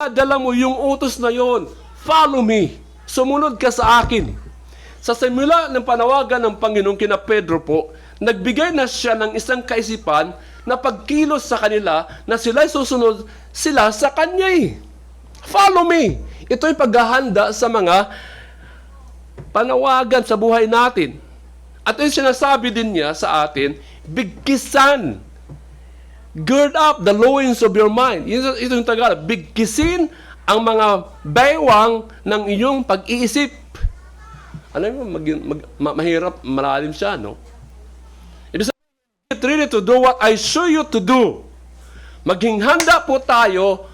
dala mo yung utos na yon. Follow me. Sumunod ka sa akin. Sa simula ng panawagan ng Panginoon kina Pedro po, nagbigay na siya ng isang kaisipan na pagkilos sa kanila na sila'y susunod sila sa kanya eh. Follow me. Ito'y paghahanda sa mga panawagan sa buhay natin. At yung sinasabi din niya sa atin, bigkisan. Gird up the loins of your mind. Ito yung Tagalog. Bigkisin ang mga baywang ng iyong pag-iisip. Alam mo, mahirap, malalim siya, no? Ibig sabihin, get ready to do what I show you to do. Maging handa po tayo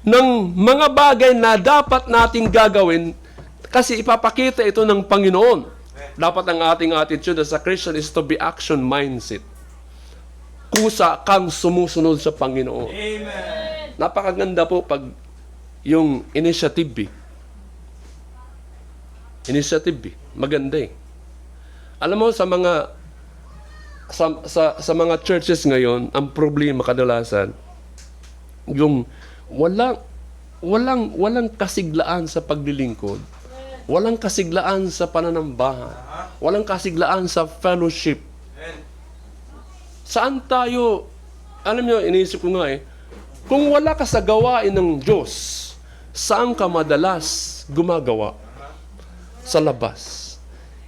ng mga bagay na dapat nating gagawin kasi ipapakita ito ng Panginoon. Dapat ang ating attitude as a Christian is to be action mindset. Kusa kang sumusunod sa Panginoon. Amen. Napakaganda po pag yung initiative. Initiative, maganda eh. Alam mo, sa mga churches ngayon, ang problema kadalasan, yung walang kasiglaan sa paglilingkod, walang kasiglaan sa pananambahan, walang kasiglaan sa fellowship. Saan tayo, alam niyo, iniisip ko nga eh, kung wala ka sa gawain ng Diyos, saan ka madalas gumagawa? Sa labas.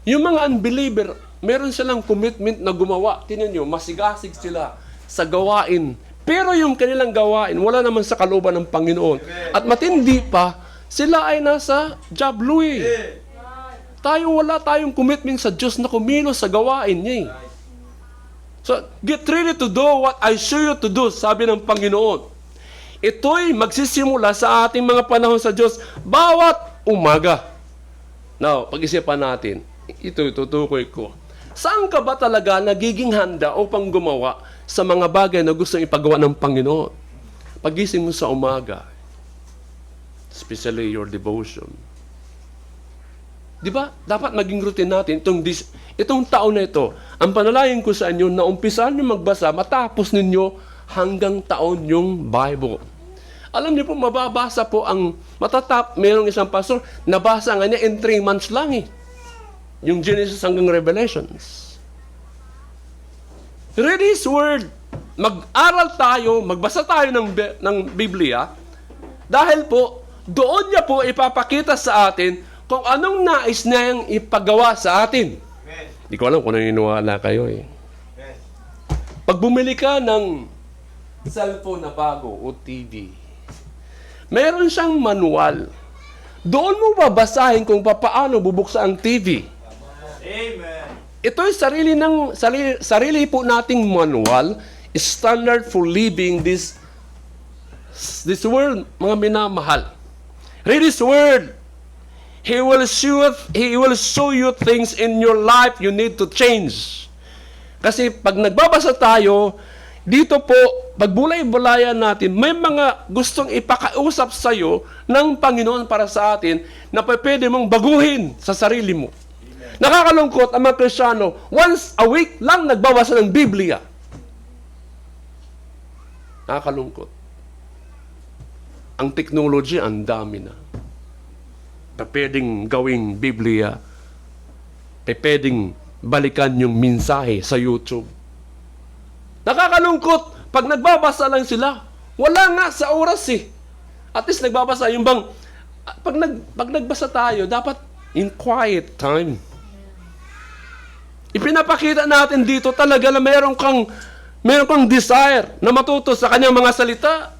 Yung mga unbeliever, meron silang commitment na gumawa. Tingnan nyo, masigasig sila sa gawain. Pero yung kanilang gawain, wala naman sa kalooban ng Panginoon. At matindi pa, sila ay nasa jablo eh. Wala tayong commitment sa Diyos na kumilos sa gawain niya eh. So, get ready to do what I show you to do, sabi ng Panginoon. Ito'y magsisimula sa ating mga panahon sa Diyos bawat umaga. Now, pag-isipan natin, ito tutukoy ko. Saan ka ba talaga nagiging handa upang gumawa sa mga bagay na gustong ipagawa ng Panginoon? Pagising mo sa umaga, especially your devotion. Di ba? Dapat maging routine natin itong taon na ito. Ang panalangin ko sa inyo na umpisahan nyo magbasa, matapos ninyo hanggang taon yung Bible. Alam niyo po, mababasa po ang merong isang pastor, nabasa nga niya in 3 months lang eh. Yung Genesis hanggang Revelations. Read His Word. Mag-aral tayo, magbasa tayo ng Biblia, dahil po, doon niya po ipapakita sa atin kung anong nais niyang ipagawa sa atin. Hindi ko alam kung naniniwala kayo eh. Pag bumili ka ng cellphone na bago o TV, meron siyang manual. Doon mo babasahin kung paano bubuksan ang TV. Amen. Ito'y sarili po nating manual, standard for living this world, mga minamahal. Read His Word. He will show you things in your life you need to change. Kasi pag nagbabasa tayo, dito po, pag bulay-bulayan natin, may mga gustong ipakausap sa iyo ng Panginoon para sa atin na pwede mong baguhin sa sarili mo. Amen. Nakakalungkot ang mga Kristiyano, once a week lang nagbabasa ng Biblia. Nakakalungkot. Ang technology, ang dami na. Pwedeng gawing Biblia, pwedeng balikan yung mensahe sa YouTube. Nakakalungkot, pag nagbabasa lang sila, wala nga sa oras eh. At least nagbabasa, yung bang, pag nagbasa tayo, dapat in quiet time. Ipinapakita natin dito talaga na meron kang desire na matuto sa kanyang mga salita.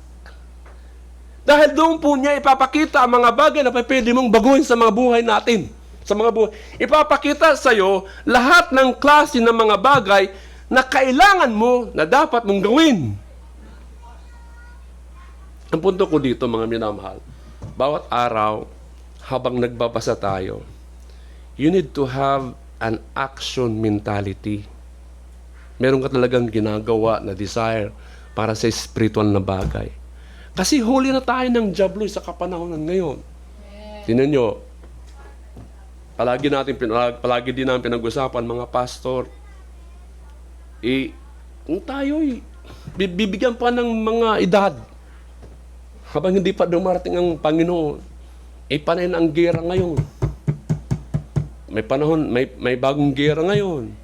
Dahil doon po niya ipapakita ang mga bagay na pwede mong baguhin sa mga buhay natin. Ipapakita sa iyo lahat ng klase ng mga bagay na kailangan mo, na dapat mong gawin. Ang punto ko dito, mga minamahal, bawat araw, habang nagbabasa tayo, you need to have an action mentality. Meron ka talagang ginagawa na desire para sa spiritual na bagay. Kasi huli na tayo ng jablo sa kapanahonan ngayon. Tingnan nyo, palagi din natin pinag-usapan, mga pastor, kung tayo bibigyan pa ng mga edad, Habang hindi pa dumarating ang Panginoon, panay na ang gera ngayon. May panahon, may bagong gera ngayon.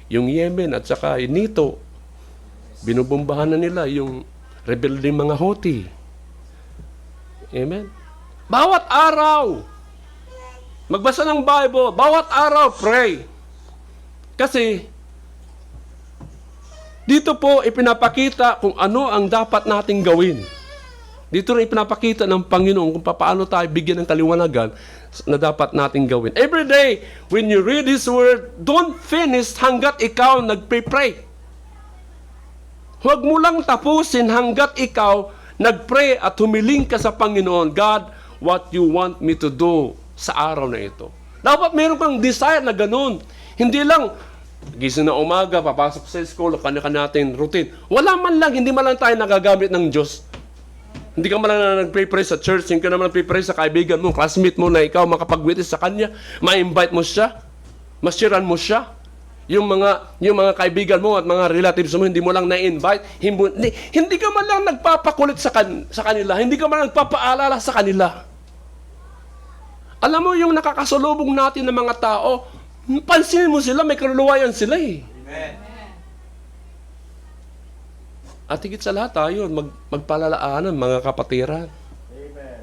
Yung Yemen at saka Nito, binubombahan na nila yung rebelding mga Houthi. Amen? Bawat araw, magbasa ng Bible, bawat araw, pray. Kasi, dito po ipinapakita kung ano ang dapat nating gawin. Dito rin ipinapakita ng Panginoon kung paano tayo bigyan ng kaliwanagan na dapat nating gawin. Every day, when you read His Word, don't finish hanggat ikaw nagpray. Huwag mo lang tapusin hanggat ikaw nagpray at humiling ka sa Panginoon, God, what you want me to do sa araw na ito. Dapat meron kang desire na ganun. Hindi lang, gising na umaga, papasok sa school, kanya-kanya natin routine. Wala man lang, hindi man lang tayo nagagamit ng Diyos. Hindi ka man lang nagpray sa church, hindi ka naman nagpray sa kaibigan mo, classmate mo na ikaw makapag-witness sa kanya, ma-invite mo siya, mashiran mo siya. Yung mga kaibigan mo at mga relatives mo, hindi mo lang na-invite, hindi ka man lang nagpapakulit sa kanila, hindi ka man lang nagpapaalala sa kanila. Alam mo, yung nakakasalubong natin ng mga tao, pansinin mo sila, may kaluluwayan sila eh. Amen. At higit sa lahat tayo, magpalalaanan, mga kapatiran. Amen.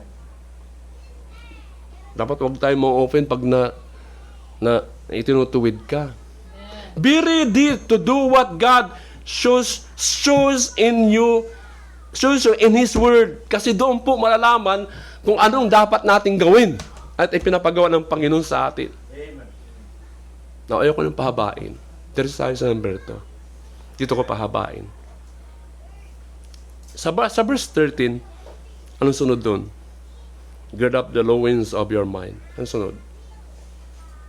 Dapat huwag tayo ma-open pag na itinutuwid ka. Be ready to do what God shows in you, shows you in His Word. Kasi doon po malalaman kung anong dapat nating gawin at ipinapagawa ng Panginoon sa atin. Amen. Now, ayoko nang pahabain. There is tayo sa number 2. Dito ko pahabain. Sa verse 13, anong sunod doon? Gird up the loins of your mind. Anong sunod?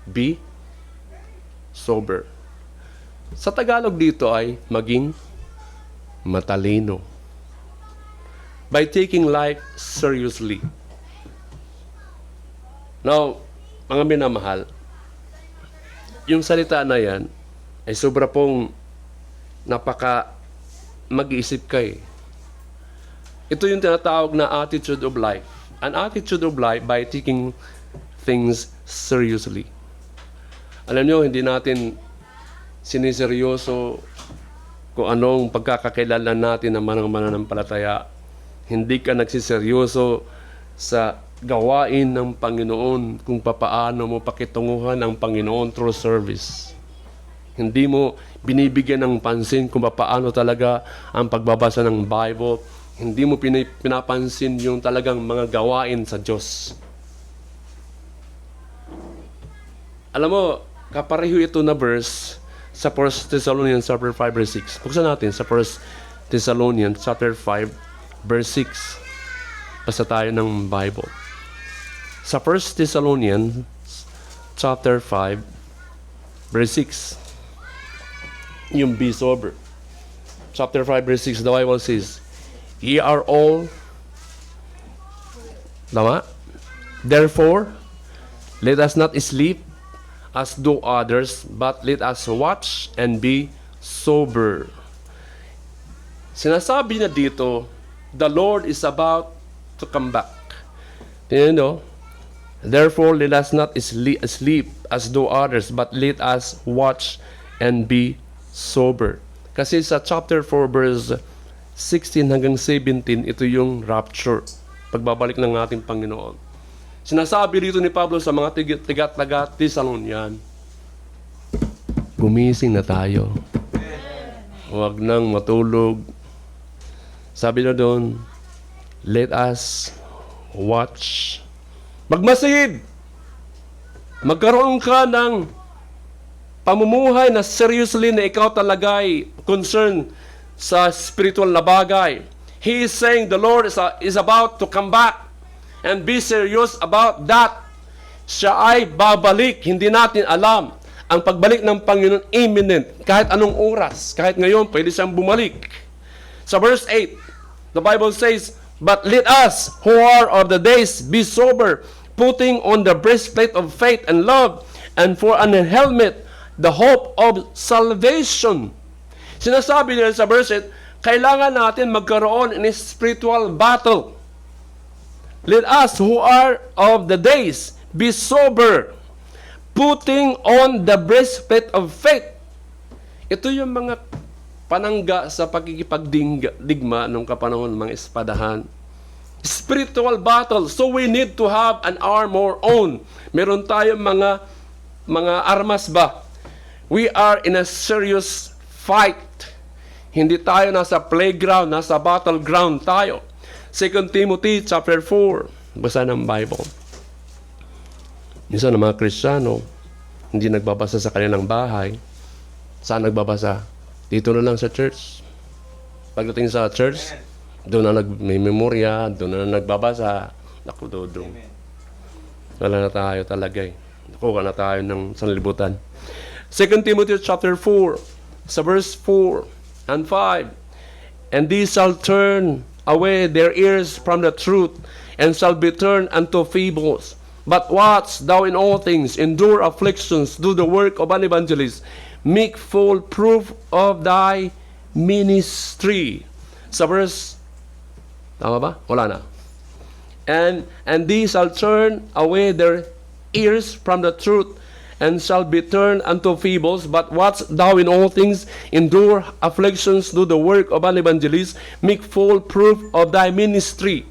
Be sober. Sa Tagalog dito ay maging matalino. By taking life seriously. Now, mga minamahal, yung salita na yan ay sobra pong mag-iisip ka eh. Ito yung tinatawag na attitude of life. An attitude of life by taking things seriously. Alam nyo, hindi natin siniseryoso kung anong pagkakakilala natin ng mananampalataya. Hindi ka nagsiseryoso sa gawain ng Panginoon kung papaano mo pakitunguhan ang Panginoon through service. Hindi mo binibigyan ng pansin kung papaano talaga ang pagbabasa ng Bible. Hindi mo pinapansin yung talagang mga gawain sa Diyos. Alam mo, kapareho ito na verse sa 1 Thessalonians chapter 5 verse 6. Buksan natin sa 1 Thessalonians chapter 5 verse 6. Basta tayo ng Bible. Sa 1 Thessalonians chapter 5 verse 6. Yung be sober. Chapter 5 verse 6, the Bible says, ye are all, tama? Therefore, let us not sleep as do others, but let us watch and be sober. Sinasabi na dito, the Lord is about to come back. You know? Therefore, let us not sleep as do others, but let us watch and be sober. Kasi sa chapter 4 verse 16 hanggang 17, ito yung rapture. Pagbabalik ng ating Panginoon. Sinasabi dito ni Pablo sa mga tigat-taga Thessalonian, gumising na tayo. Huwag nang matulog. Sabi na doon, let us watch. Magmasid! Magkaroon ka ng pamumuhay na seriously na ikaw talaga ay concerned sa spiritual na bagay. He is saying the Lord is about to come back and be serious about that. Siya ay babalik. Hindi natin alam. Ang pagbalik ng Panginoon imminent. Kahit anong oras. Kahit ngayon, pwede siyang bumalik. Sa verse 8, the Bible says, but let us who are of the days be sober, putting on the breastplate of faith and love, and for an helmet, the hope of salvation. Sinasabi nila sa verse 8, kailangan natin magkaroon in a spiritual battle. let us who are of the days be sober, putting on the breastplate of faith. Ito yung mga panangga sa pagkikipagdigma ng kapanahon ng mga espadahan. Spiritual battle. So we need to have an armor on. Meron tayong mga armas ba? We are in a serious fight. Hindi tayo nasa playground, nasa battleground tayo. 2 Timothy chapter 4. Basa ng Bible. Minsan ng mga Kristiyano, hindi nagbabasa sa kanilang bahay. Saan nagbabasa? Dito na lang sa church. Pagdating sa church, doon na may memorya, doon na nagbabasa. Naku, dodong. Wala na tayo talaga eh. Nakuha na tayo ng sanlibutan. 2 Timothy chapter 4, sa verse 4 and 5. And these shall turn away their ears from the truth, and shall be turned unto fables. But watch thou in all things, endure afflictions, do the work of an evangelist, make full proof of thy ministry. Sa verse, tama ba? Wala na. And these shall turn away their ears from the truth, and shall be turned unto fables. But watch thou in all things, endure afflictions, do the work of an evangelist, make full proof of thy ministry.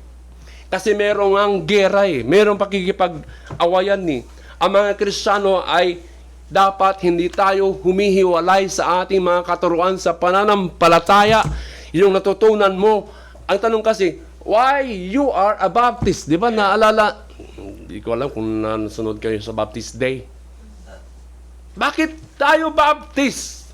Kasi merong ang gera eh, merong pakikipag-awayan ni. Ang mga Kristiyano ay dapat hindi tayo humihiwalay sa ating mga katuruan sa pananampalataya. Yung natutunan mo, ang tanong kasi, why you are a Baptist? Di ba naalala? Hindi ko alam kung nasunod kayo sa Baptist Day. Bakit tayo Baptist?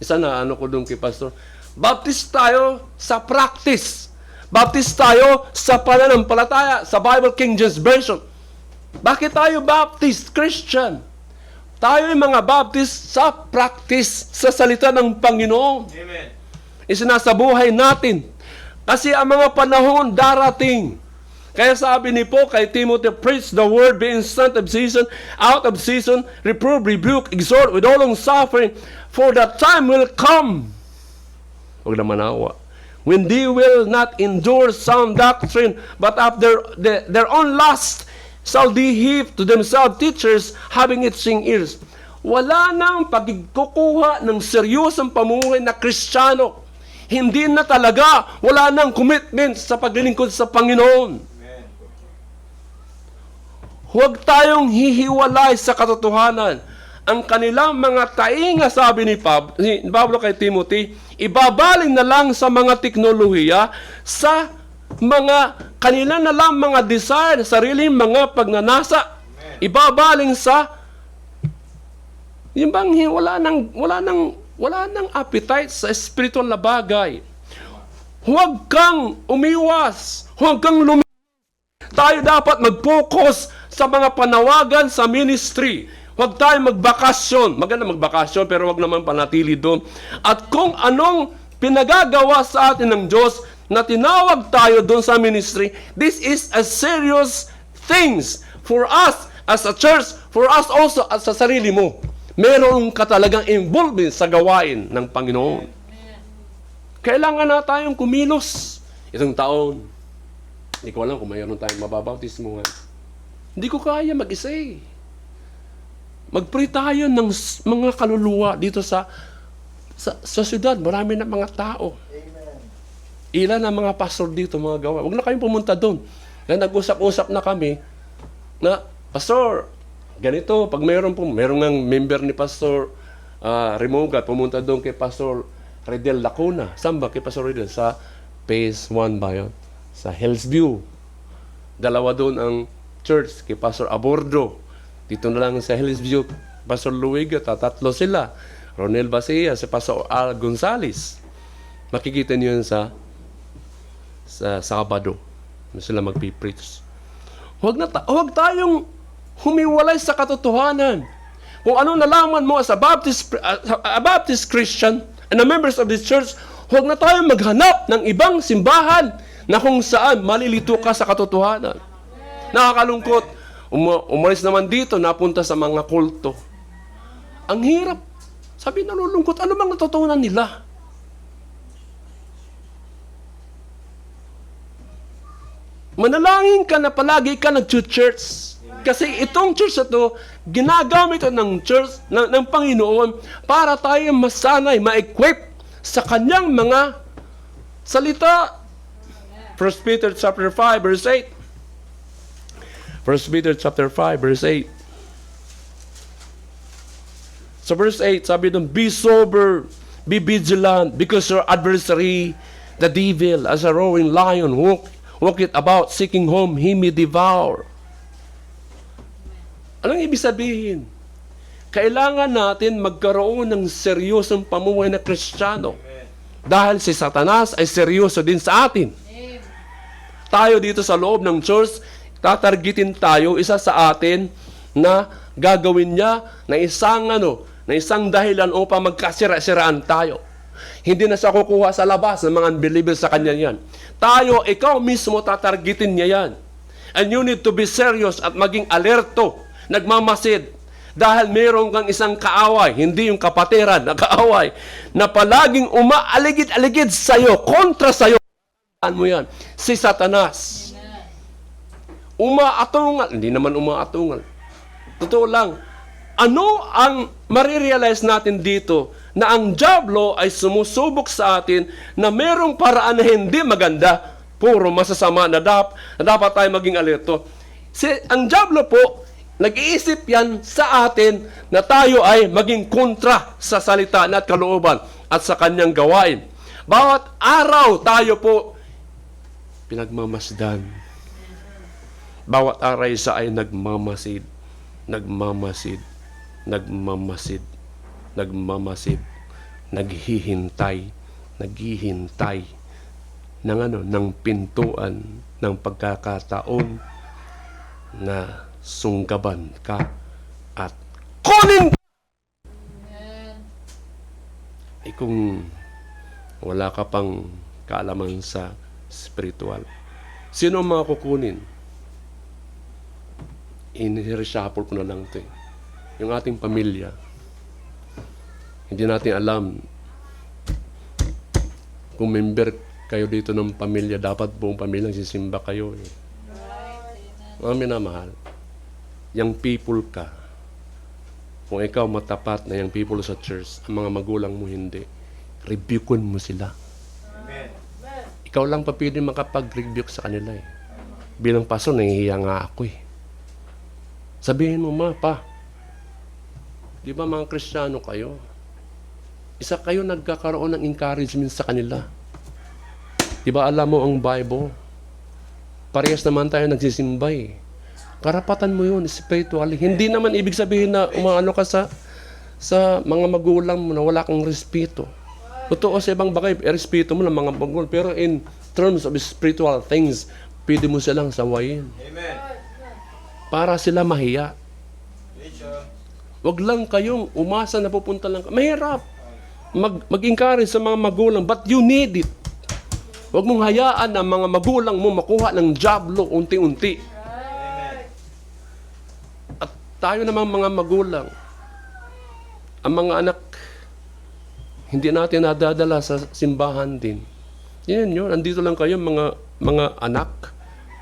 Isa na ano ko doon kay Pastor. Baptist tayo sa practice. Baptist tayo sa pananampalataya, sa Bible King James Version. Bakit tayo Baptist Christian? Tayo yung mga Baptist sa practice, sa salita ng Panginoon. Amen. Isinasabuhay natin. Kasi ang mga panahon darating. Kaya sabi ni Paul kay Timothy, preach the word, be instant of season, out of season, reprove, rebuke, exhort with all long suffering, for the time will come. Huwag na manawa. When they will not endure sound doctrine, but after their own lust shall they heap to themselves teachers having itching ears. Wala nang pagkukuha ng seryosong pamumuhay na Kristiyano. Hindi na talaga, wala nang commitment sa paglilingkod sa Panginoon. Amen. Huwag tayong hihiwalay sa katotohanan. Ang kanilang mga tainga, sabi ni Pablo kay Timothy, ibabaling na lang sa mga teknolohiya, sa mga kanila na lang mga desire, sariling mga pagnanasa. Ibabaling sa yung bang wala nang appetite sa spiritual na bagay. Huwag kang umiwas. Huwag kang tayo dapat mag-focus sa mga panawagan sa ministry. Huwag tayo magbakasyon. Maganda magbakasyon, pero huwag naman panatili doon. At kung anong pinagagawa sa atin ng Diyos na tinawag tayo doon sa ministry, this is a serious things for us as a church, for us also as sa sarili mo. Meron ka talagang involvement sa gawain ng Panginoon. Kailangan na tayong kumilos itong taon. Hindi ko alam kung mayroon tayong mababautismuhan. Hindi ko kaya mag-isa eh. Mag-pray tayo ng mga kaluluwa dito sa syudad. Marami na mga tao. Amen. Ilan ang mga pastor dito, mga gawa. Huwag na kayong pumunta doon. Kaya nag-usap-usap na kami na, Pastor, ganito, pag merong ng member ni Pastor Remoga, pumunta doon kay Pastor Redel Lacuna. Saan ba kay Pastor Redel? Sa Phase 1 ba yun? Sa Hillsview. Dalawa doon ang church kay Pastor Abordo. Dito na lang sa Hillsview, Pastor Luiga, tatlo sila. Ronel Basia, si Pastor Al Gonzales. Makikita niyo yun sa Sabado. Sila magpipreach. Huwag tayong humiwalay sa katotohanan. Kung ano nalaman mo as a Baptist Christian and the members of this church, huwag na tayong maghanap ng ibang simbahan na kung saan malilito ka sa katotohanan. Nakakalungkot. Umalis naman dito, napunta sa mga kulto. Ang hirap. Sabi, nalulungkot. Ano bang natutunan nila? manalangin ka na palagi ka nag-church. Kasi itong church na to, ginagamit ito ng church, ng Panginoon, para tayo masanay, ma-equip sa kanyang mga salita. 1 Peter chapter 5, verse 8. 1 Peter chapter 5, verse 8. Sa verse 8, sabi doon, be sober, be vigilant, because your adversary, the devil, as a roaring lion, walketh about, seeking whom he may devour. Anong ibig sabihin? Kailangan natin magkaroon ng seryosong pamumuhay na Kristiyano. Dahil si Satanas ay seryoso din sa atin. Tayo dito sa loob ng church, tatargetin tayo, isa sa atin na gagawin niya na isang dahilan upang magkasira-siraan tayo. Hindi na siya kukuha sa labas ng mga unbelievers sa kanya yan. Tayo, ikaw mismo tatargetin niya yan. And you need to be serious at maging alerto, nagmamasid. Dahil mayroon kang isang kaaway, hindi yung kapatiran na kaaway, na palaging umaaligid-aligid sa'yo, kontra sa'yo. Mo yan, si Satanas. Umaatungal, hindi naman umaatungal. Totoo lang, ano ang marirealize natin dito na ang diablo ay sumusubok sa atin na merong paraan na hindi maganda, puro masasama na dapat tayo maging alerto. Ang diablo po, nag-iisip yan sa atin na tayo ay maging kontra sa salita at kalooban at sa kanyang gawain. Bawat araw tayo po pinagmamasdan. Bawat araw isa ay nagmamasid, naghihintay ng pintuan ng pagkakataon na sunggaban ka at kunin ka. Kung wala ka pang kaalaman sa spiritual, sino ang mga kukunin? In-reshuffle ko na lang ito. Yung ating pamilya. Hindi natin alam kung member kayo dito ng pamilya, dapat buong pamilya sisimba kayo. Mga minamahal, yung people ka, kung ikaw matapat na yung people sa church, ang mga magulang mo hindi, rebukeun mo sila. Amen. Ikaw lang pa pwede makapag-rebuke sa kanila eh. Bilang pastor, nahihiya nga ako eh. Sabihin mo, ma, pa, di ba mga Kristiyano kayo? Isa kayo nagkakaroon ng encouragement sa kanila. Di ba alam mo ang Bible? Parehas naman tayo nagsisimba eh. Karapatan mo yun, spiritually. Hindi naman ibig sabihin na umaano ka sa mga magulang mo na wala kang respeto. Totoo sa ibang bagay, respeto mo ng mga magulang. Pero in terms of spiritual things, pwede mo silang sawayin. Amen. Para sila mahiya. Bishop. Wag lang kayong umasa na pupunta lang. Mahirap. Mag-encourage sa mga magulang, but you need it. Wag mong hayaan na mga magulang mo makuha ng diablo unti-unti. Amen. At tayo namang mga magulang, ang mga anak, hindi natin nadadala sa simbahan din. Yan yun. Andito lang kayo, mga anak.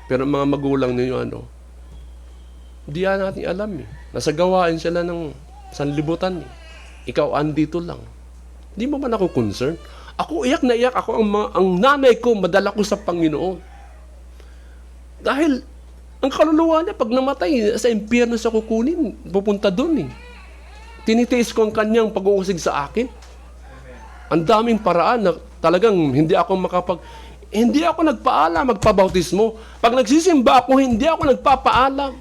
Pero mga magulang ninyo, hindi natin alam eh. Nasa gawain sila ng sanlibutan eh. Ikaw andito lang. Hindi mo ba ako concern? Ako iyak na iyak. Ako ang nanay ko, madala ko sa Panginoon. Dahil ang kaluluwa niya, pag namatay, sa impyerno siya kukunin. Pupunta doon eh. Tinitiis ko ang kanyang pag-uusig sa akin. Ang daming paraan na talagang hindi ako nagpaalam, magpabautismo. Pag nagsisimba ako, hindi ako nagpapaalam.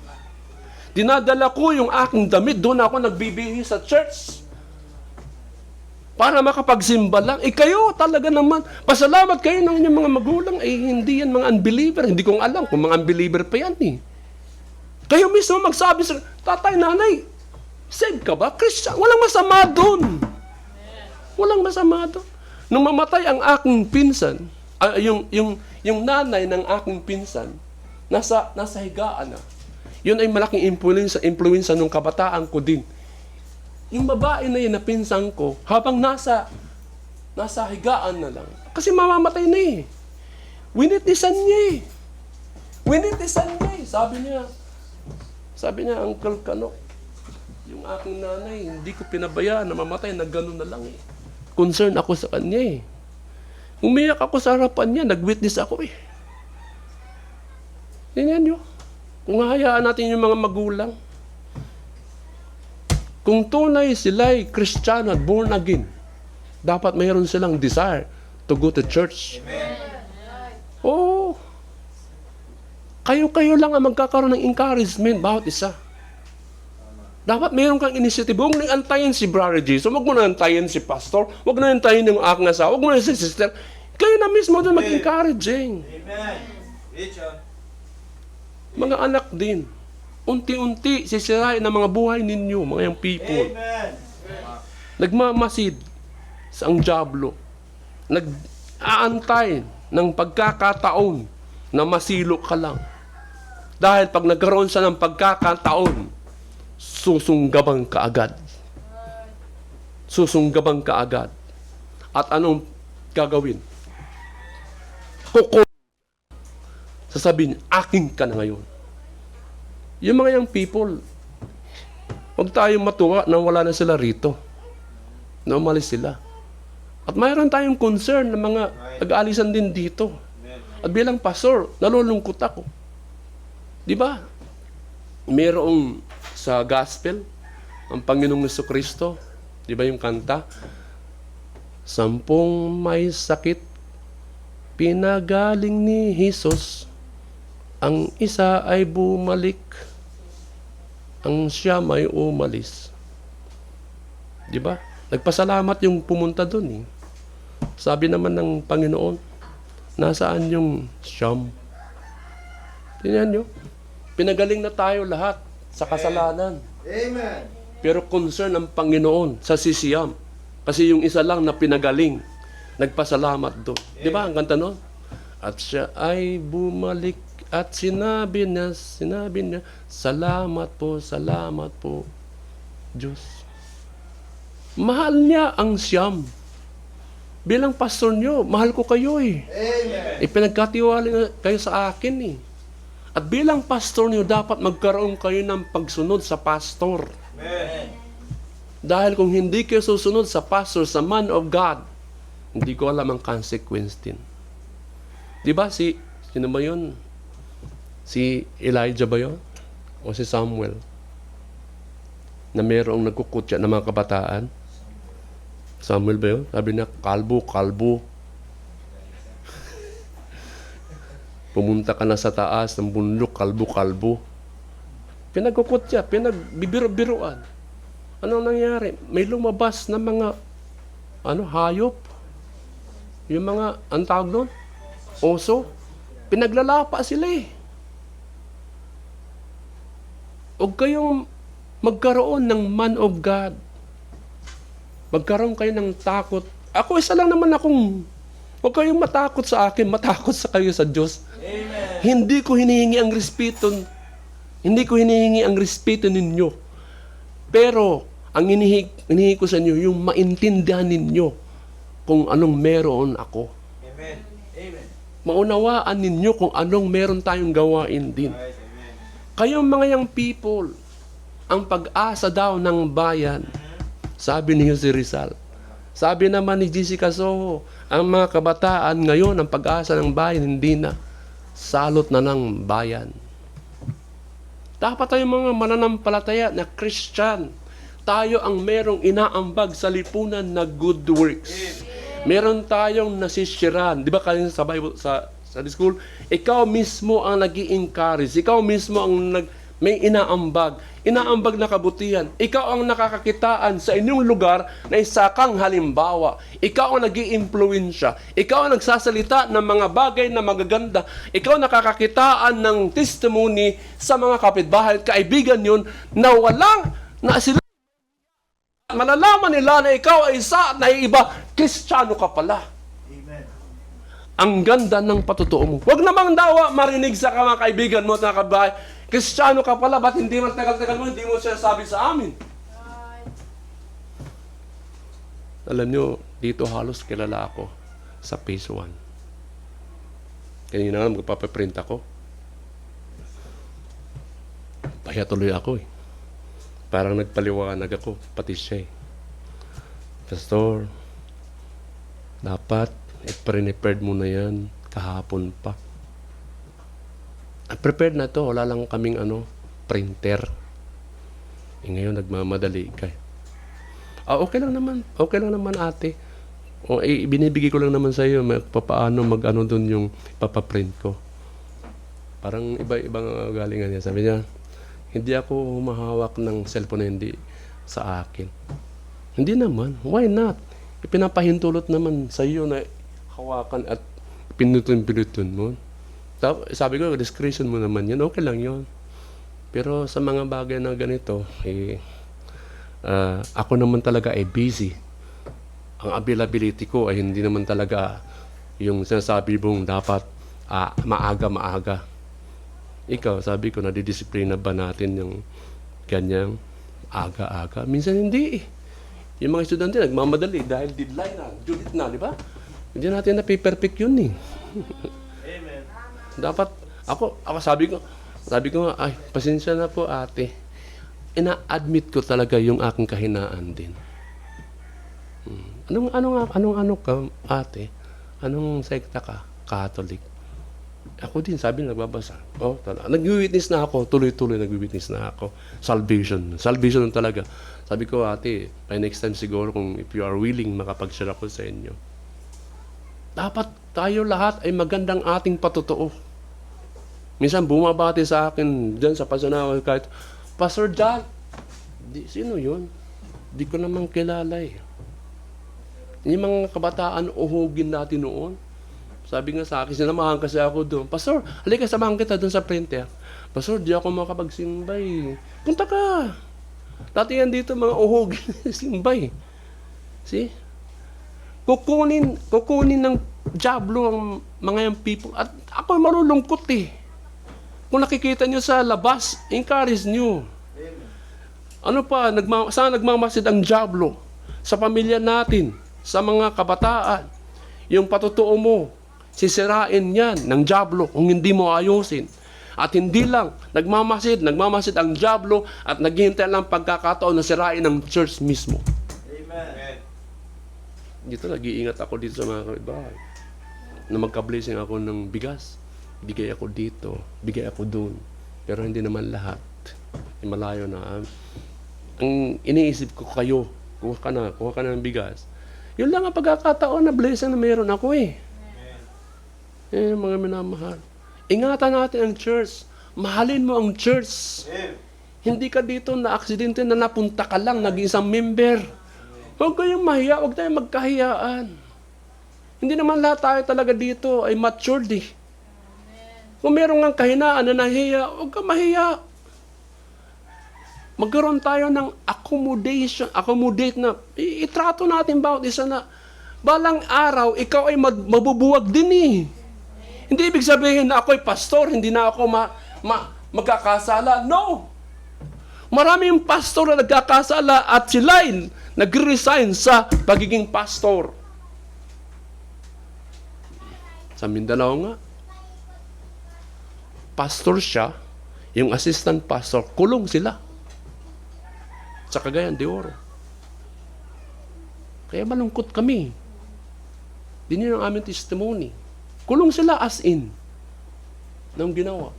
Dinadala ko yung aking damit, doon ako nagbibihis sa church. Para makapagsimba lang. Kayo talaga naman, pasalamat kayo ng inyong mga magulang. Hindi yan mga unbeliever. Hindi kong alam kung mga unbeliever pa yan eh. Kayo mismo magsabi sa tatay, nanay, save ka ba? Christian, walang masama doon. Walang masama doon. Nung mamatay ang aking pinsan, yung nanay ng aking pinsan, nasa higaan na. Yun ay malaking influensya nung kabataan ko din. Yung babae na yun na pinsan ko, habang nasa higaan na lang. Kasi mamamatay na eh. Winitnessan niya eh. Winitisan niya eh. Sabi niya, Uncle Kano, yung aking nanay, hindi ko pinabayaan na mamatay, na gano'n na lang eh. Concern ako sa kanya eh. Umiyak ako sa harapan niya, nag-witness ako eh. Tingnan nyo. Kung hayaan natin yung mga magulang, kung tunay sila'y Kristiyano at born again, dapat mayroon silang desire to go to church. Amen. Oo. Kayo-kayo lang ang magkakaroon ng encouragement bawat isa. Dapat mayroon kang initiative. Huwag na antayin si Brother Jesus. Huwag mo na antayin si Pastor. Huwag na antayin yung aking asawa. Huwag mo na si Sister. Kayo na mismo doon mag-encouraging. Amen. Preach on. Mga anak din. Unti-unti sisirain ang mga buhay ninyo, mga young people. Amen. Nagmamasid sa ang diablo. Nag-aantay ng pagkakataon na masilo ka lang. Dahil pag nagkaroon siya ng pagkakataon, susunggaban ka agad. Susunggaban ka agad. At anong gagawin? Sasabihin, aking ka na ngayon. Yung mga young people, huwag tayong matuwa na wala na sila rito. Na umalis sila. At mayroon tayong concern na mga nag-aalisan din dito. At bilang pastor, nalulungkot ako. Di ba? Mayroong sa gospel, ang Panginoong Jesucristo, di ba yung kanta? 10 may sakit, pinagaling ni Jesus, ang isa ay bumalik, ang siya may umalis. Di ba? Nagpasalamat yung pumunta doon eh. Sabi naman ng Panginoon, nasaan yung siyam? Tingnan nyo. Pinagaling na tayo lahat sa kasalanan. Amen. Pero concern ang Panginoon sa sisiyam. Kasi yung isa lang na pinagaling, nagpasalamat doon. Di ba ang kanta nun? At siya ay bumalik at sinabi niya, salamat po, Diyos. Mahal niya ang siyam. Bilang pastor nyo, mahal ko kayo eh. Amen. Ipinagkatiwala kayo sa akin eh. At bilang pastor niyo, dapat magkaroon kayo ng pagsunod sa pastor. Amen. Dahil kung hindi kayo susunod sa pastor, sa man of God, hindi ko alam ang consequence din. Di ba sino ba yun? Si Elijah ba yun? O si Samuel? Na mayroong nagkukutya ng mga kabataan? Samuel ba yun? Sabi niya, kalbo. Pumunta ka na sa taas ng bundok, kalbo. Pinagkukutya, pinagbibiro-biroan. Anong nangyari? May lumabas na mga hayop. Yung mga, ang tawag doon? Oso. Pinaglalapa sila eh. Huwag kayong magkaroon ng man of God. Magkaroon kayo ng takot. Ako, isa lang naman akong, huwag kayong matakot sa akin, matakot sa kayo sa Diyos. Amen. Hindi ko hinihingi ang respeto ninyo. Pero, ang hinihingi ko sa inyo, yung maintindihan ninyo kung anong meron ako. Amen. Amen. Maunawaan ninyo kung anong meron tayong gawain din. Right. Amen. Kayong mga young people, ang pag-asa daw ng bayan, sabi ni Jose Rizal. Sabi naman ni Jessica Soho, ang mga kabataan ngayon, ang pag-asa ng bayan, hindi na. Salot na ng bayan. Dapat tayong mga mananampalataya na Christian. Tayo ang merong inaambag sa lipunan na good works. Meron tayong nasisiran. Di ba kanina sa Bible, sa school, ikaw mismo ang nag-i-encourage. Ikaw mismo ang may inaambag na kabutihan. Ikaw ang nakakakitaan sa inyong lugar na isa kang halimbawa. Ikaw ang nag-i-impluwensya. Ikaw ang nagsasalita ng mga bagay na magaganda. Ikaw ang nakakakitaan ng testimony sa mga kapitbahay at kaibigan yun na sila malalaman nila na ikaw ay isa na iba, Kristiyano ka pala. Amen. Ang ganda ng patutuo mo. Huwag namang dawa marinig sa mga kaibigan mo at mga kabahay, Kristiyano ka pala, ba't hindi man tagal-tagal mo, hindi mo siya sabi sa amin? Alam nyo, dito halos kilala ako sa phase 1. Kanina nga magpapaprint ako. Napahiya tuloy ako eh. Parang nagpaliwanag ako, pati siya eh. Pastor, dapat i-prepared mo na yan kahapon pa. Prepared na to, wala lang kaming printer. Ngayon nagmamadali ka. Okay lang naman ate. Binibigay ko lang naman sa iyo paano doon yung papaprint ko. Parang iba-ibang galingan niya. Sabi niya, hindi ako humahawak ng cellphone na hindi sa akin. Hindi naman. Why not? Ipinapahintulot naman sa iyo na hawakan at pinutun mo. Sabi ko, discretion mo naman yan. Okay lang yon. Pero sa mga bagay na ganito, ako naman talaga ay busy. Ang availability ko ay hindi naman talaga yung sinasabi mong dapat maaga. Ikaw, sabi ko, nadidisiplina ba natin yung ganyang aga-aga? Minsan hindi eh. Yung mga estudyante nagmamadali dahil deadline na, due date na, di ba? Hindi natin na-perfect yun eh. Amen. Dapat, ako sabi ko nga, ay, pasensya na po ate. Ina-admit ko talaga yung aking kahinaan din. Anong ka, ate? Anong sekta ka? Catholic. Ako din, sabi nagbabasa. Nag-witness na ako, tuloy-tuloy nag-witness na ako. Salvation talaga. Sabi ko, ate, by next time siguro kung if you are willing, makapag-share ako sa inyo. Dapat tayo lahat ay magandang ating patotoo. Minsan bumabati sa akin dyan sa Pasanawa kahit, Pastor John, sino yun? Di ko naman kilala eh. Yung mga kabataan, uhugin natin noon. Sabi nga sa akin, sinamahan kasi ako doon. Pastor, halika samahan kita doon sa printer. Pastor, di ako makapagsimbay. Punta ka. Dati yan dito, mga uhugin, simbay. See? Kukunin ng jablo ang mga yung people. At ako malulungkot eh. Kung nakikita nyo sa labas, encourage nyo. Saan nagmamasid ang jablo? Sa pamilya natin, sa mga kabataan. Yung patotoo mo, sisirain yan ng jablo kung hindi mo ayusin. At hindi lang, nagmamasid ang jablo at naghihintay lang pagkakataon na sirain ng church mismo. Amen. Dito, nag-iingat ako dito sa mga kapitbahay. Na magka-blessing ako ng bigas. Bigay ako dito, bigay ako doon. Pero hindi naman lahat. Malayo na. Ang iniisip ko kayo, kuha ka na ng bigas. Yun lang ang pagkakataon na blessing na mayroon ako eh. Mga minamahal. Ingatan natin ang church. Mahalin mo ang church. Hindi ka dito na aksidente na napunta ka lang, naging isang member. Huwag kayong mahiya, huwag tayong magkahiyaan. Hindi naman lahat tayo talaga dito ay matured eh. Kung meron ng kahinaan na nahiya, huwag ka mahiya. Magkaroon tayo ng accommodate na itrato natin bawat isa na balang araw, ikaw ay mabubuwag din eh. Hindi ibig sabihin na ako'y pastor, hindi na ako magkakasala. No! Maraming pastor na nagkakasala at sila'y nag-resign sa pagiging pastor. Sa Mindanao nga, pastor siya, yung assistant pastor, kulong sila. Sa Cagayan de Oro. Kaya malungkot kami. Din yun ang aming testimony. Kulong sila as in. Nang ginawa.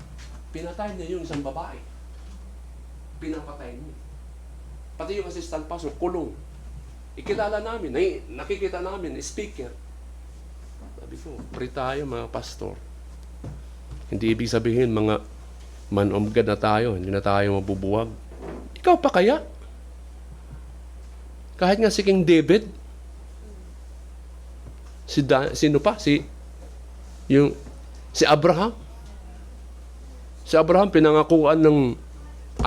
Pinatay niya yung isang babae. Pinapatay niya. Pati yung assistant pastor, kulong. Ikilala namin, nakikita namin, speaker. Sabi ko, pray tayo mga pastor. Hindi ibig sabihin mga man of God na tayo, hindi na tayo mabubuwag. Ikaw pa kaya? Kahit nga si King David, sino pa? Si Abraham. Si Abraham pinangakuan ng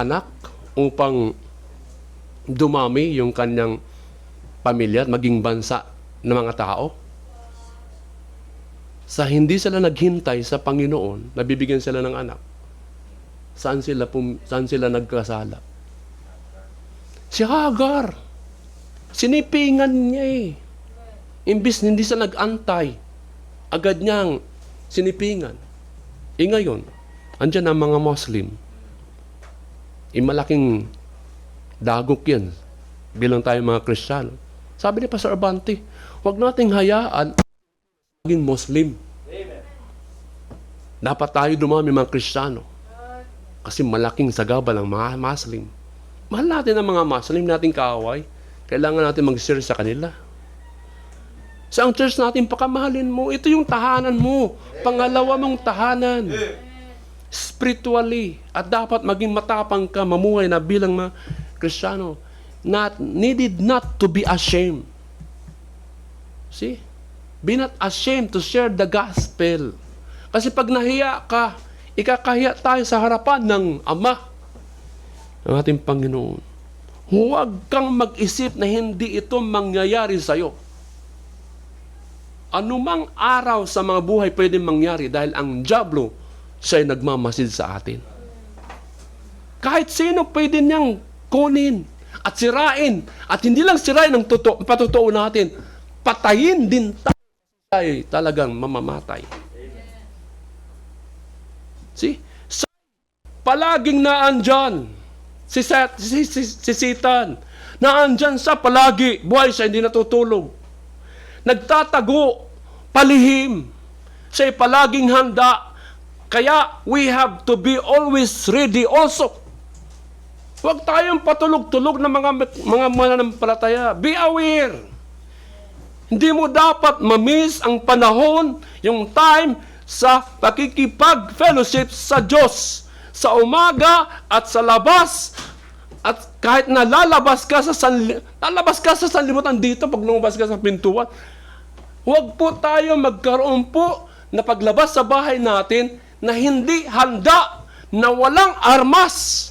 anak upang dumami yung kanyang pamilya at maging bansa ng mga tao. Sa hindi sila naghintay sa Panginoon, nabibigyan sila ng anak. Saan sila nagkasala? Si Hagar. Sinipingan niya eh. Imbis hindi siya nag-antay, agad niyang sinipingan. Ngayon, andyan ang mga Muslim. malaking dagok yan bilang tayo mga Kristiyano. Sabi ni Pastor Abante, huwag nating hayaan maging Muslim. Amen. Dapat tayo dumami mga Kristiyano. Kasi malaking sagabal ang mga Muslim. Mahal natin ang mga Muslim nating kaaway. Kailangan natin mag-share sa kanila. Sa ang church natin, pakamahalin mo. Ito yung tahanan mo. Pangalawa mong tahanan. Spiritually. At dapat maging matapang ka, mamuhay na bilang mga Kristiyano. Needed not to be ashamed. See? Be not ashamed to share the gospel. Kasi pag nahiya ka, ikakahiya tayo sa harapan ng Ama, ng ating Panginoon. Huwag kang mag-isip na hindi ito mangyayari sa'yo. Anumang araw sa mga buhay pwede mangyari dahil ang dyablo siya'y nagmamasid sa atin. Kahit sino pwede niyang kunin at sirain. At hindi lang sirain ang patotoo natin, patayin din tayo talagang mamamatay. See? So, palaging naandyan si Satan. Naandyan sa palagi. Buhay siya, hindi natutulog. Nagtatago, palihim. Siya'y palaging handa. Kaya, we have to be always ready also. Huwag tayong patulog-tulog na mga mananampalataya. Be aware. Hindi mo dapat ma-miss ang panahon, yung time sa pakikipag-fellowship sa Diyos. Sa umaga at sa labas. At kahit na lalabas ka sa sanlibutan dito pag lumabas ka sa pintuan, huwag po tayo magkaroon po na paglabas sa bahay natin na hindi handa, na walang armas.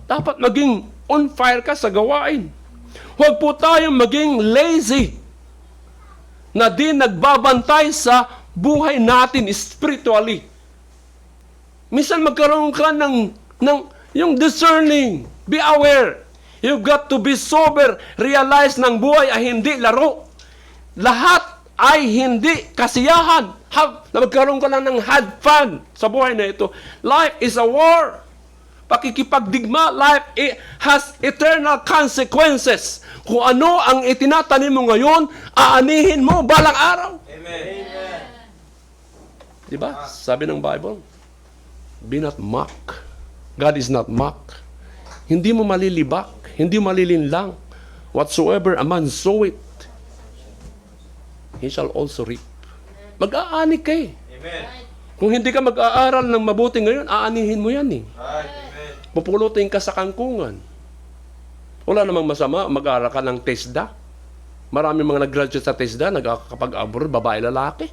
Dapat maging on fire ka sa gawain. Huwag po tayong maging lazy na di nagbabantay sa buhay natin spiritually. Minsan magkaroon ka ng yung discerning. Be aware. You've got to be sober. Realize ng buhay ay hindi laro. Lahat ay hindi kasiyahan. Na magkaroon ka lang ng had fun sa buhay na ito. Life is a war. Pakikipagdigma, life has eternal consequences. Kung ano ang itinatanim mo ngayon, aanihin mo balang araw. Amen. Diba? Sabi ng Bible, be not mocked. God is not mocked. Hindi mo malilibak, hindi malilinlang. Whatsoever a man soweth, he shall also reap. Mag-aani ka eh. Amen. Kung hindi ka mag-aaral ng mabuti ngayon, aanihin mo yan eh. Amen. Pupulutin ka sa kangkungan. Wala namang masama, mag-aaral ka ng TESDA. Marami mga nag-graduate sa TESDA, nagkakapag-abroad, babae, lalaki.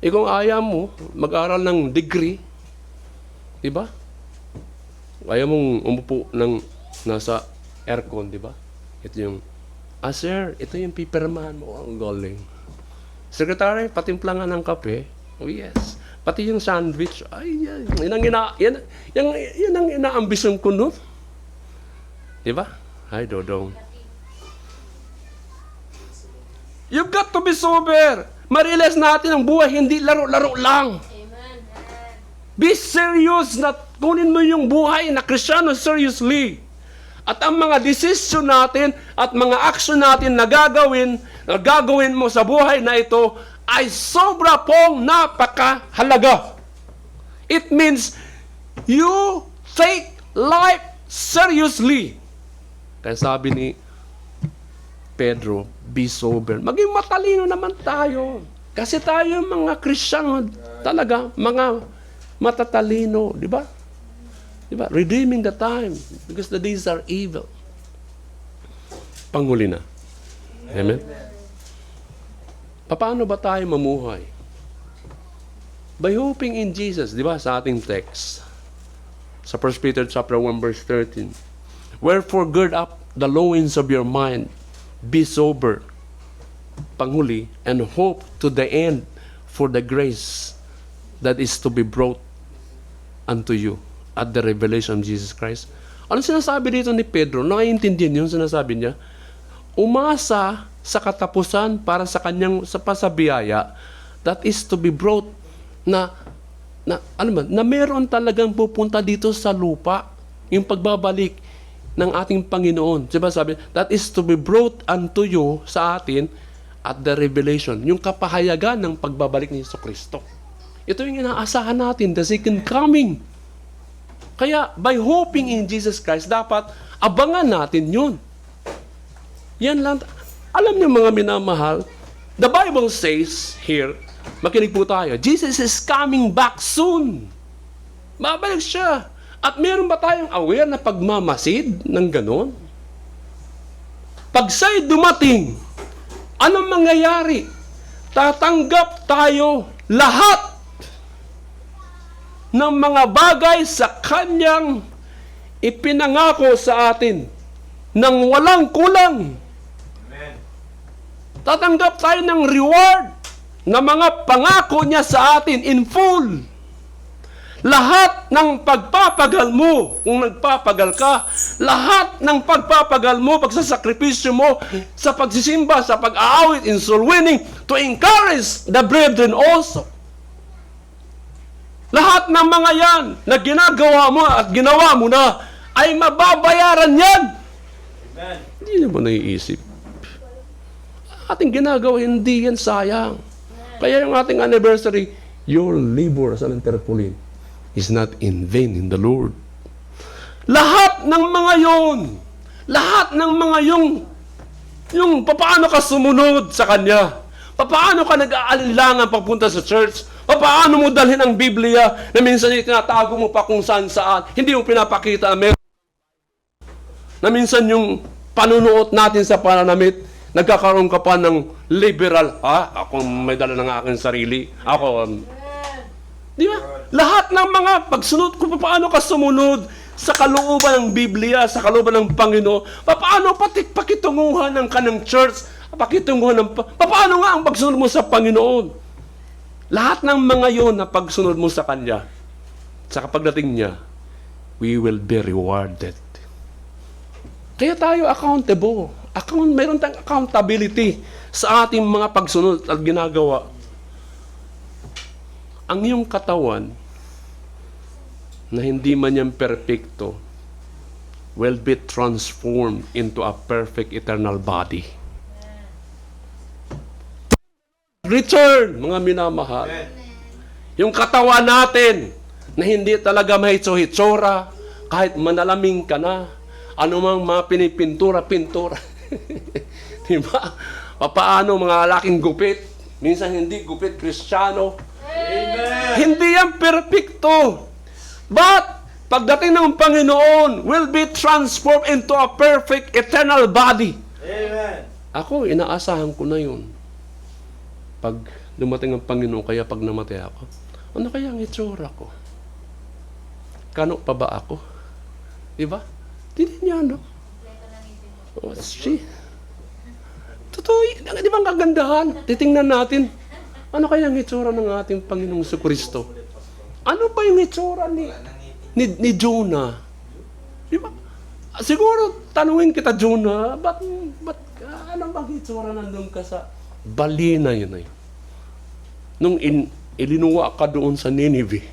Kung ayaw mo, mag-aaral ng degree, diba? Ayaw mong umupo ng nasa aircon, diba? Ito yung, sir, ito yung pipirmahan mo. Ang galing. Secretary, patimpla nga ng kape. Oh, yes. Pati yung sandwich. Ay, yan ang inaambisyon ko nun. Diba? Ay, Dodong. You've got to be sober. Ma-realize natin ang buhay, hindi laro-laro lang. Amen. Be serious na kunin mo yung buhay na Kristiyano seriously. At ang mga desisyon natin at mga action natin na gagawin mo sa buhay na ito ay sobra pong napakahalaga. It means you take life seriously. Kaya sabi ni Pedro, be sober. Maging matalino naman tayo. Kasi tayo mga Kristiyano talaga, mga matatalino, di ba? Di ba? Redeeming the time because the days are evil. Panghuli na. Amen? Paano ba tayo mamuhay? By hoping in Jesus, di ba? Sa ating text. Sa 1 Peter chapter 1 verse 13. Wherefore gird up the loins of your mind, be sober, panghuli, and hope to the end for the grace that is to be brought unto you at the revelation of Jesus Christ. Ano sinasabi dito ni Pedro? Naiintindihan yun, sinasabi niya, umasa sa katapusan para sa kanyang sa biyaya that is to be brought na meron talagang pupunta dito sa lupa. yung pagbabalik ng ating Panginoon. Diba sabi, that is to be brought unto you sa atin at the revelation. Yung kapahayagan ng pagbabalik ni Jesucristo. Ito yung inaasahan natin, the second coming. Kaya, by hoping in Jesus Christ, dapat abangan natin yun. Yan lang. Alam niyo mga minamahal, the Bible says here, makinig po tayo, Jesus is coming back soon. Babalik siya. At meron ba tayong aware na pagmamasid ng ganon? Pag siya'y dumating, anong mangyayari? Tatanggap tayo lahat ng mga bagay sa Kanyang ipinangako sa atin nang walang kulang. Amen. Tatanggap tayo ng reward na mga pangako niya sa atin in full. Lahat ng pagpapagal mo, kung nagpapagal ka, lahat ng pagpapagal mo, pagsasakripisyo mo, sa pagsisimba, sa pag-aawit, in soul winning, to encourage the brethren also. Lahat ng mga yan na ginagawa mo at ginawa mo na, ay mababayaran yan. Amen. Hindi na mo naiisip. Ating ginagawa, hindi yan sayang. Kaya yung ating anniversary, your labor as an interpolin is not in vain in the Lord. Lahat ng mga yon, lahat ng mga yung papaano ka sumunod sa Kanya, papaano ka nag-aalinlangan papunta sa church, papaano mo dalhin ang Biblia na minsan itinatago mo pa kung saan, hindi mo pinapakita na minsan yung panunuot natin sa pananamit, nagkakaroon ka pa ng liberal, ako may dala ng aking sarili, ako, di ba? Lahat ng mga pagsunod kung paano ka sumunod sa kalooban ng Biblia, sa kalooban ng Panginoon, paano pakitunguhan ng kanang church, paano nga ang pagsunod mo sa Panginoon? Lahat ng mga yon na pagsunod mo sa Kanya, sa kapagdating niya, we will be rewarded. Kaya tayo accountable. Mayroon tayong accountability sa ating mga pagsunod at ginagawa. Ang iyong katawan na hindi man yan perfecto will be transformed into a perfect eternal body. Return, mga minamahal. Yung katawan natin na hindi talaga mahitso-hitsura, kahit manalaming ka na, anumang mga pinipintura. Diba? Paano mga laking gupit? Minsan hindi gupit Kristiyano. Amen. Hindi yan perfecto. But, pagdating ng Panginoon, will be transformed into a perfect eternal body. Amen. Ako, inaasahan ko na yun. Pag dumating ang Panginoon, kaya pag namatay ako, ano kaya ang itsura ko? Kano pa ba ako? Diba? Hindi niya, no? Oh, see? Totoo, di ba ang kagandahan? Titingnan natin, ano kaya ang itsura ng ating Panginoong Jesucristo? Ano ba yung itsura ni Jonah? Di ba? Siguro, tanungin kita, Jonah, ba't ano bang itsura nandun ka sa balina yun ay? Nung ilinuwa ka doon sa Nineveh,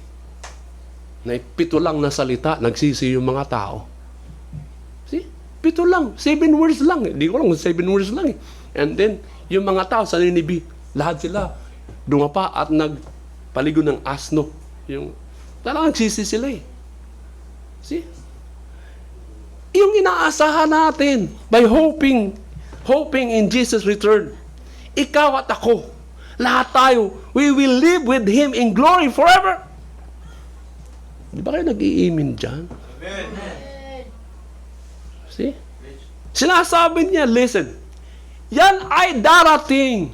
na 7 lang na salita, nagsisi yung mga tao. See? 7 lang. 7 words lang. Hindi ko lang, 7 words lang. And then, yung mga tao sa Nineveh, lahat sila dumapa at nagpaligo ng asno. Yung, talagang nagsisi sila eh. See? Yung inaasahan natin by hoping in Jesus' return. Ikaw at ako, lahat tayo, we will live with Him in glory forever. Di ba kayo nag-iimin dyan? Amen. See? Sinasabi niya, listen, yan ay darating.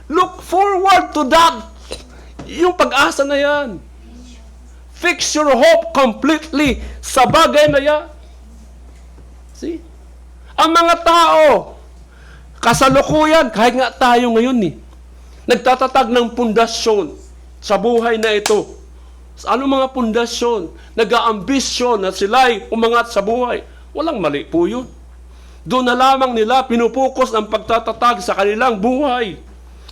Look forward to that. Yung pag-asa na yan. Fix your hope completely sa bagay na yan. See? Ang mga tao, kasalukuyan, kahit nga tayo ngayon nagtatatag ng pundasyon sa buhay na ito. Ano mga pundasyon? Nag-aambisyon na sila'y umangat sa buhay. Walang mali po yun. Doon na lamang nila pinupokus ang pagtatatag sa kanilang buhay.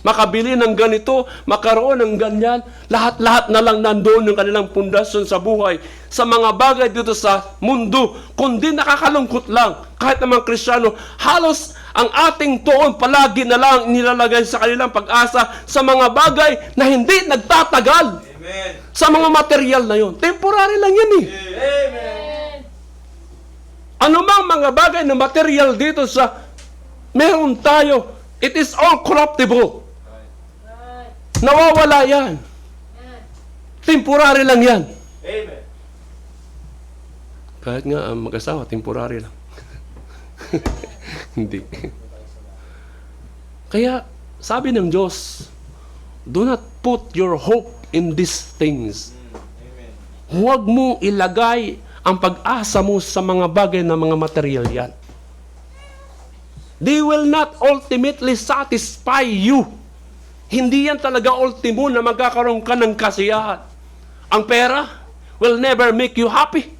makabili ng ganito, makaroon ng ganyan. Lahat-lahat na lang nandoon yung kanilang pundasyon sa buhay. Sa mga bagay dito sa mundo, kundi nakakalungkot lang. Kahit naman Kristiyano, halos ang ating tuon palagi na lang nilalagay sa kanilang pag-asa sa mga bagay na hindi nagtatagal. Amen. Sa mga material na yon. Temporary lang yan eh. Amen. Ano mang mga bagay na material dito sa meron tayo, it is all corruptible. Nawawala yan. Temporary lang yan. Amen. Kahit nga ang mag-asawa, temporary lang. Hindi. Kaya, sabi ng Diyos, do not put your hope in these things. Amen. Huwag mong ilagay ang pag-asa mo sa mga bagay na mga material yan. They will not ultimately satisfy you. Hindi yan talaga ultimo na magkakaroon ka ng kasiyahan. Ang pera will never make you happy.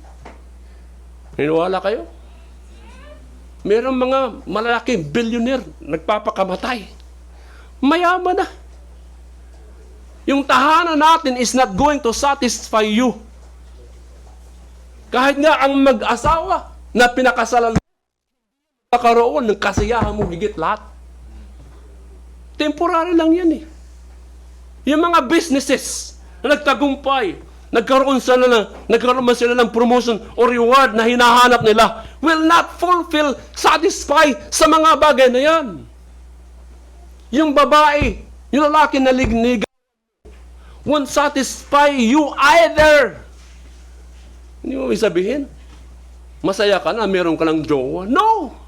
Niniwala kayo? Merong mga malalaking billionaire nagpapakamatay. Mayaman na. Yung tahanan natin is not going to satisfy you. Kahit nga ang mag-asawa na pinakasalan magkakaroon ng kasiyahan mo higit lahat. Temporary lang yan eh. Yung mga businesses na nagtagumpay, nagkaroon man sila ng promotion o reward na hinahanap nila, will not fulfill, satisfy sa mga bagay na yan. Yung babae, yung lalaki na lignig, won't satisfy you either. Hindi mo sabihin, masaya ka na, meron ka ng jowa. No!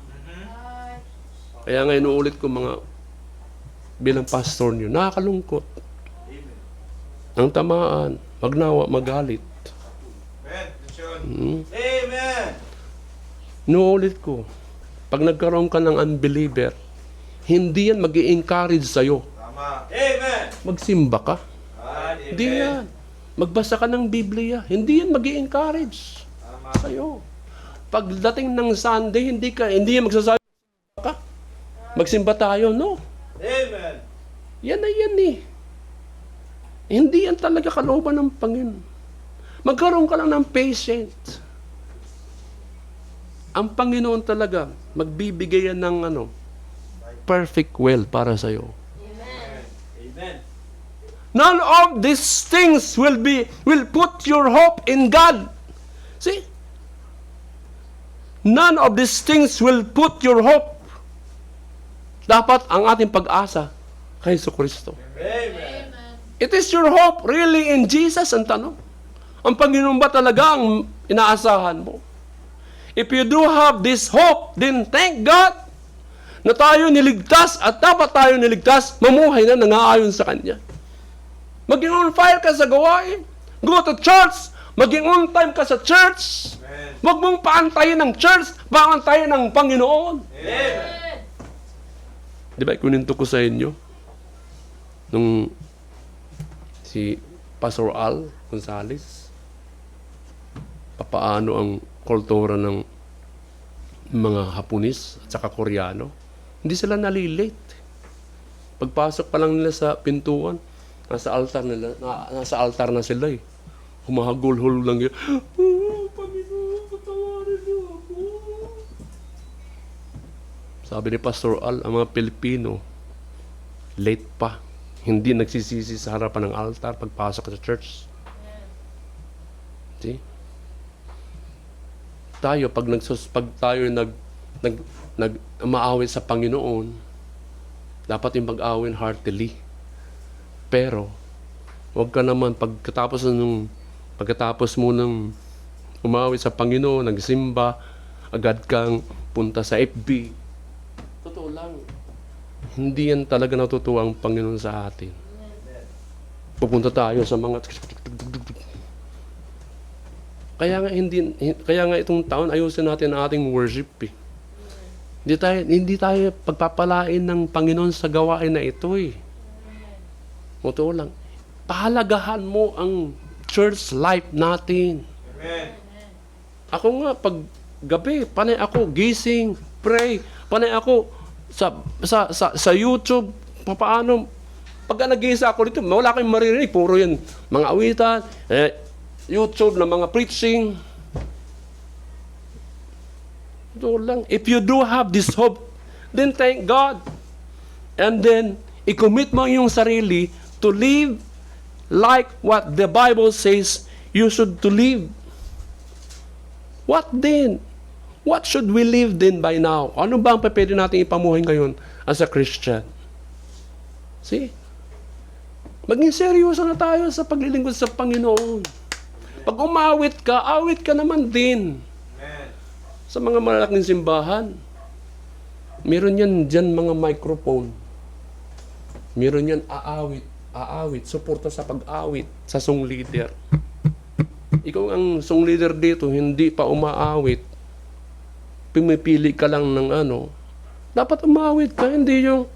Kaya nga inuulit ko bilang pastor niyo, nakakalungkot. Ang tamaan, magnawa, magalit. Amen. Inuulit ko, pag nagkaroon ka ng unbeliever, hindi yan mag-i-encourage sa'yo. Tama. Amen. Magsimba ka. Amen. Hindi yan. Magbasa ka ng Biblia. Hindi yan mag-i-encourage Tama. sa'yo. Pagdating ng Sunday, hindi yan magsasabi ka. Magsimba tayo. No. Amen. Yan na yan eh. Hindi yan talaga kalooban ng Panginoon. Magkaroon ka lang ng patient. Ang Panginoon talaga, magbibigay yan ng perfect will para sa'yo. Amen. None of these things will put your hope in God. See? None of these things will put your hope. Dapat ang ating pag-asa kay Jesucristo. Amen. It is your hope really in Jesus ang tanong. Ang Panginoon ba talaga ang inaasahan mo? If you do have this hope, then thank God na tayo niligtas at dapat tayo niligtas, mamuhay na nangaayon sa Kanya. Maging on fire ka sa gawain. Go to church. Maging on time ka sa church. Amen. Huwag mong paantayin ng church, paantayin ng Panginoon. Amen. Di ba, kuninto ko sa inyo nung si Pastor Al Gonzales, papaano ang kultura ng mga Haponis at saka Koreano. Hindi sila nalilate. Pagpasok pa lang nila sa pintuan, nasa altar na sila eh. Humahagul-hul lang yun. Oh, Panginoon, patawarin niyo ako. Sabi ni Pastor Al, ang mga Pilipino, late pa. Hindi nagsisisi sa harapan ng altar pagpasok sa church. See? Tayo, pag tayo nag-maawit sa Panginoon, dapat yung mag-awin heartily. Pero, huwag ka naman, pagkatapos mo nang umawit sa Panginoon, nagsimba, agad kang punta sa FB. Totoo lang. Hindi yan talaga natutuwa ang Panginoon sa atin. Pupunta tayo sa mga kaya nga itong taon ayusin natin ang ating worship eh. Hindi tayo pagpapalain ng Panginoon sa gawain na ito eh. Totoo lang. Pahalagahan mo ang church life natin. Amen. Ako nga pag gabi, panay ako gising, pray, panay ako sa YouTube, paano pagka nag-iisa ako dito, wala kayong maririnig. Puro yan, mga awitan, YouTube na mga preaching. Ito lang. If you do have this hope, then thank God. And then, i-commit mo yung sarili to live like what the Bible says you should to live. What then? What should we live then by now? Ano ba ang pwede natin ipamuhay ngayon as a Christian? See? Maging seryoso na tayo sa paglilingkod sa Panginoon. Pag umawit ka naman din. Amen. Sa mga malalaking simbahan, meron yan dyan mga microphone. Meron yan aawit, suporta sa pag-awit sa song leader. Ikaw ang song leader dito, hindi pa umaawit. Pumipili ka lang ng ano. Dapat umawit ka, hindi yung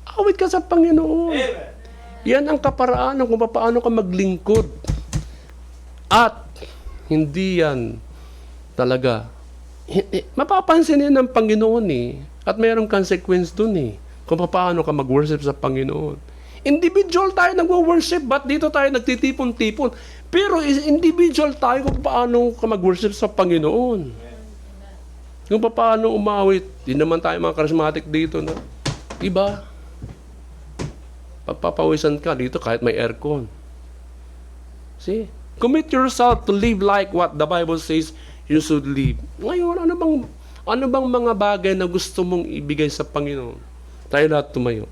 awit ka sa Panginoon. Amen. Yan ang kaparaanan kung paano ka maglingkod. At hindi yan talaga. Mapapansin yan ng Panginoon eh. At mayroong consequence dun eh. Kung paano ka mag-worship sa Panginoon. Individual tayo nag-worship, ba't dito tayo nagtitipon-tipon? Pero individual tayo kung paano ka mag-worship sa Panginoon. Kung paano umawit. Di naman tayo mga charismatic dito na. Diba? Pagpapawisan ka dito kahit may aircon. See? Commit yourself to live like what the Bible says you should live. Ngayon, ano bang mga bagay na gusto mong ibigay sa Panginoon? Tayo lahat tumayo.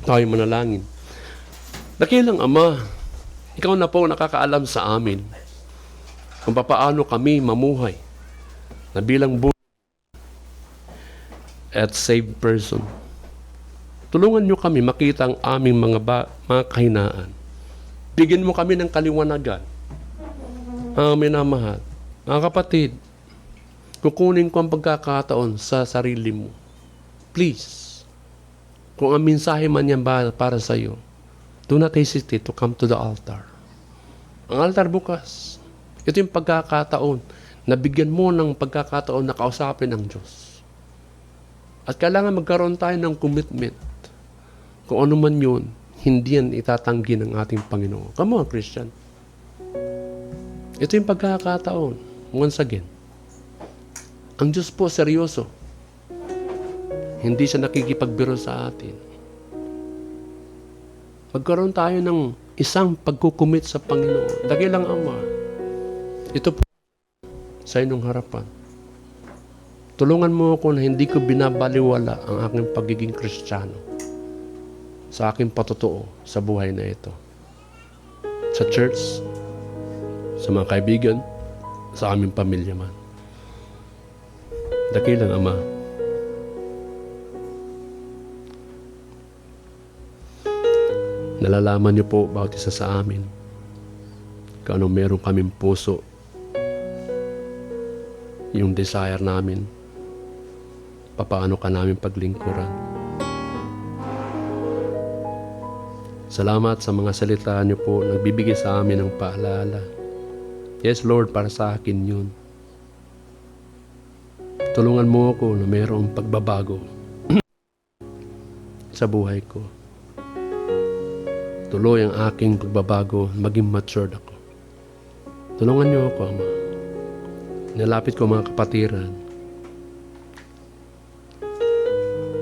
Tayo manalangin. Dakilang Ama, Ikaw na po nakakaalam sa amin kung paano kami mamuhay na bilang buhay at saved person. Tulungan niyo kami makita ang aming mga kahinaan. Bigyan mo kami ng kaliwanagan. Amin na mahal. Mga kapatid, kukunin ko ang pagkakataon sa sarili mo. Please, kung ang mensahe man yan para sa iyo, do not hesitate to come to the altar. Ang altar bukas. Ito yung pagkakataon na bigyan mo ng pagkakataon na kausapin ng Diyos. At kailangan magkaroon tayo ng commitment. Kung ano man yun, hindi yan itatanggi ng ating Panginoon. Come on, Christian. Ito yung pagkakataon. Once again. Ang Diyos po seryoso. Hindi siya nakikipagbiro sa atin. Magkaroon tayo ng isang pagkukumit sa Panginoon. Dakilang Ama, ito po sa inyong harapan. Tulungan mo ako na hindi ko binabaliwala ang aking pagiging Kristiyano sa aking patotoo sa buhay na ito. Sa church, sa mga kaibigan, sa aming pamilya man. Dakilang Ama, nalalaman niyo po bawat isa sa amin kung anong meron kaming puso, yung desire namin, papaano ka namin paglingkuran. Salamat sa mga salita niyo po, nagbibigay sa amin ng paalala. Yes, Lord, para sa akin yun. Tulungan mo ako na mayroong pagbabago sa buhay ko. Tuloy ang aking pagbabago, maging matured ako. Tulungan niyo ako, Ama. Nilapit ko mga kapatiran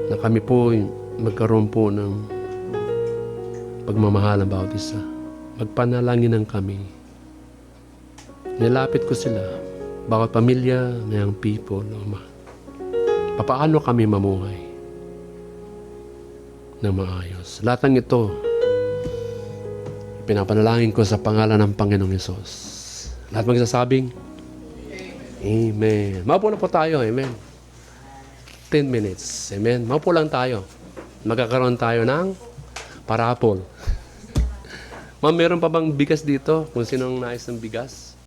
na kami po magkaroon po ng pagmamahal ng bawat isa. Magpanalangin ng kami. Nilapit ko sila, bawat pamilya, mayang people, Ama. Papaano kami mamuhay ng maayos. Lahat ng ito, pinapanalangin ko sa pangalan ng Panginoong Hesus. Lahat magsasabing, Amen. Maupo na po tayo, Amen. 10 minutes, Amen. Maupo lang tayo. Magkakaroon tayo ng parapol. Ma'am, meron pa bang bigas dito? Kung sinong nais ng bigas?